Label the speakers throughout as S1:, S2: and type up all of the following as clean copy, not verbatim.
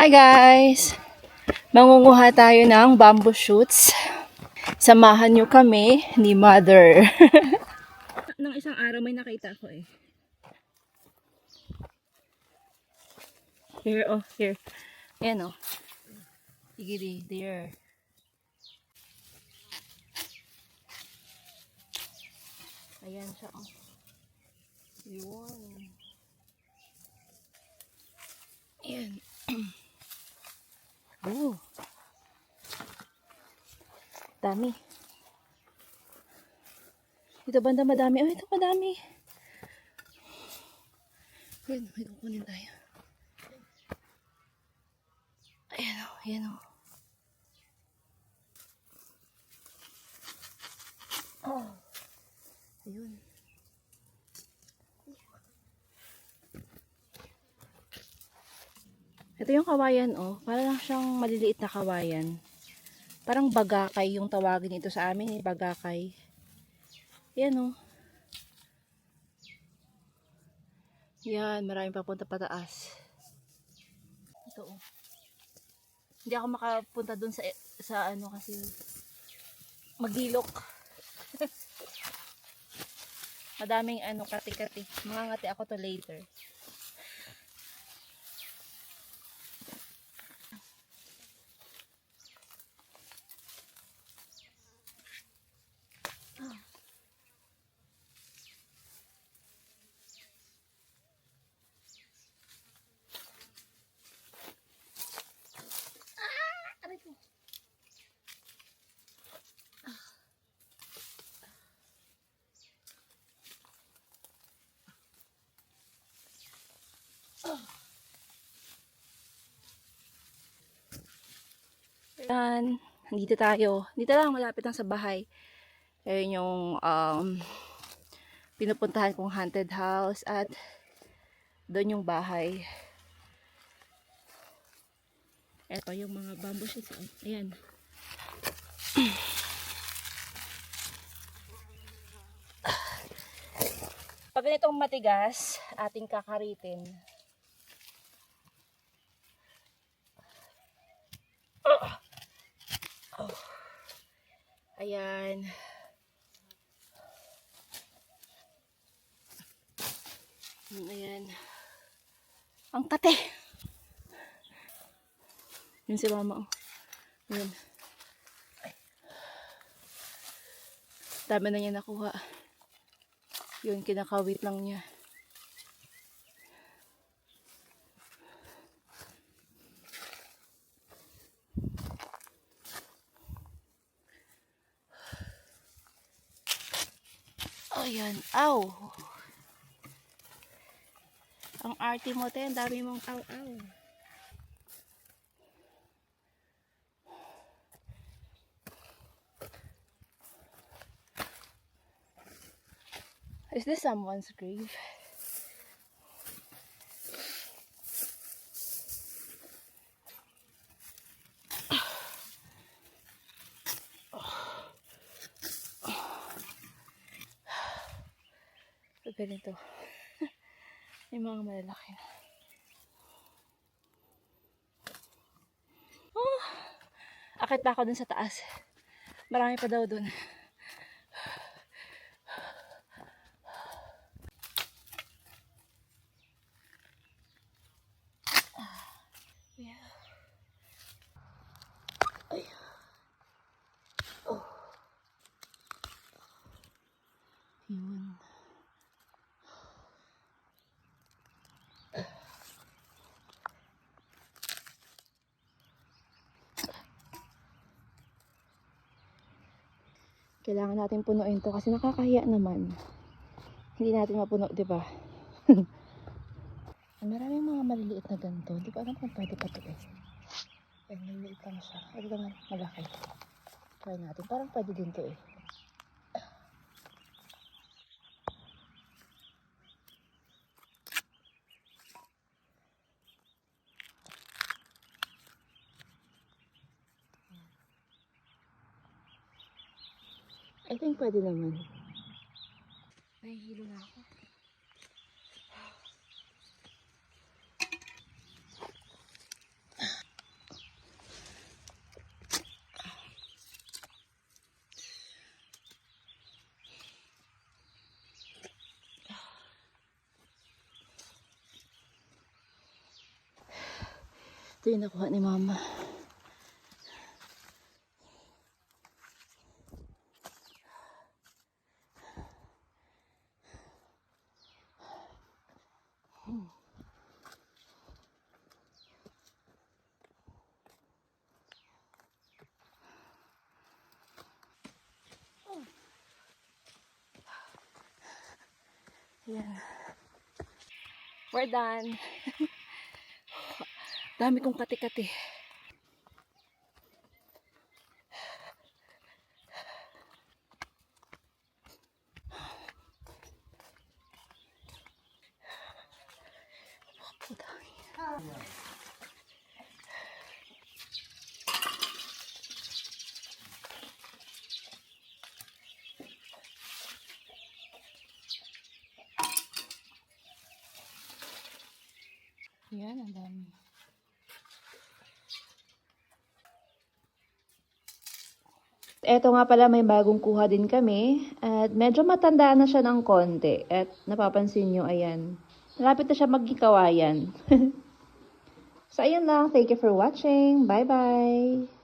S1: Hi guys! Mangunguha tayo ng bamboo shoots. Samahan nyo kami ni Mother. Nang isang araw may nakita ko eh. Here, oh, here. Ayan oh. Sige, there. Ayan siya oh. Yun. Ayan. Oh. Dami. Ito banda madami. Oh, ito madami. Ayan, may kukunin tayo. Ayan oh, ayan oh. Oh. Ayun. Ito yung kawayan oh. Para lang siyang maliliit na kawayan. Parang bagakay yung tawagin ito sa amin eh. Bagakay. Yan oh. Yan, maraming papunta pataas. Ito oh. Hindi ako makapunta dun sa ano kasi magilok. Madaming ano kati-kati. Mangangati ako to later. Yan, dito tayo. Dito lang, malapit lang sa bahay. Ayun yung pinupuntahan kong haunted house at doon yung bahay. Ito yung mga bamboo shoots. Ayan. Pag ganitong matigas, ating kakaritin. Oh. Ayan. Ayan. Ang kate. Yun si mama. Ayan. Dami na niya nakuha. Yun, kinakawit lang niya. Ayan. Aw! Ang arte mo, te. Ang dami mong aw-aw. Is this someone's grave? So, ganito. Yung mga malalaki. Oh, akit pa ako dun sa taas. Marami pa daw dun. Yeah. Ay. Oh. Yun. Kailangan natin punuin to kasi nakakahiya naman. Hindi natin mapuno, di ba? Maraming mga maliliit na ganito. Hindi ko alam kung pwede pa ito eh. Eh, maliliit lang siya. Ito naman malaki. Try natin. Parang pwede din to eh. I think pwede naman. Nahihilo na ako. Ito yung nakuha ni Mama. Ayan. We're done. Dami kong kati-kati. Yan, ang dami. Eto nga pala, may bagong kuha din kami. At medyo matanda na siya ng konti. At napapansin nyo, ayan. Malapit na siya magkikawayan. So, ayun lang. Thank you for watching. Bye-bye!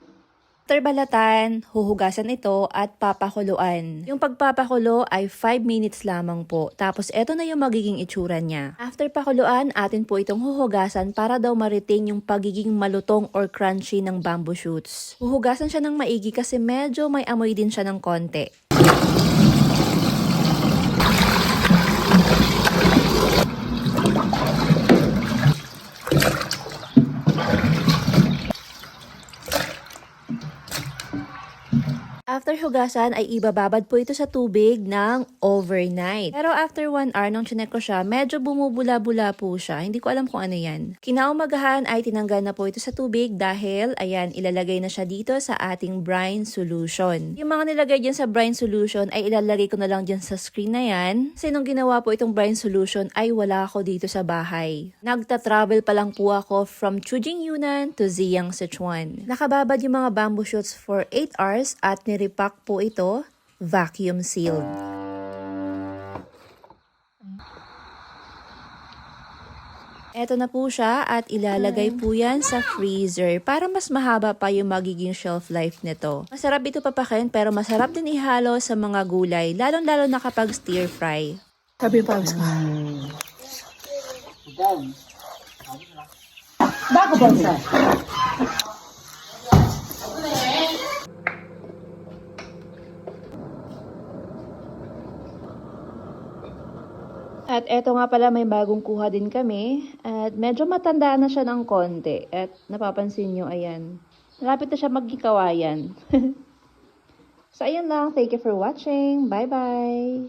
S1: After balatan, huhugasan ito at papakuluan. Yung pagpapakulo ay 5 minutes lamang po. Tapos eto na yung magiging itsura niya. After pakuluan, atin po itong huhugasan para daw ma-retain yung pagiging malutong or crunchy ng bamboo shoots. Huhugasan siya ng maigi kasi medyo may amoy din siya ng konti. After hugasan ay ibababad po ito sa tubig ng overnight. Pero after 1 hour nung chinek ko siya, medyo bumubula-bula po siya. Hindi ko alam kung ano yan. Kinaumagahan ay tinanggal na po ito sa tubig dahil, ayan, ilalagay na siya dito sa ating brine solution. Yung mga nilagay dyan sa brine solution ay ilalagay ko na lang dyan sa screen na yan. Kasi nung ginawa po itong brine solution ay wala ako dito sa bahay. Nagta-travel pa lang po ako from Chujing, Yunnan to Ziyang, Sichuan. Nakababad yung mga bamboo shoots for 8 hours at niripack po ito, vacuum sealed. Eto na po siya at ilalagay po yan sa freezer para mas mahaba pa yung magiging shelf life nito. Masarap ito papakin pero masarap din ihalo sa mga gulay, lalong-lalo na kapag stir fry. Sabi yung pawis ko. Bago ba sa? At eto nga pala, may bagong kuha din kami. At medyo matanda na siya ng konti. At napapansin nyo, ayan. Malapit na siya magkikawayan. So, ayun lang. Thank you for watching. Bye-bye!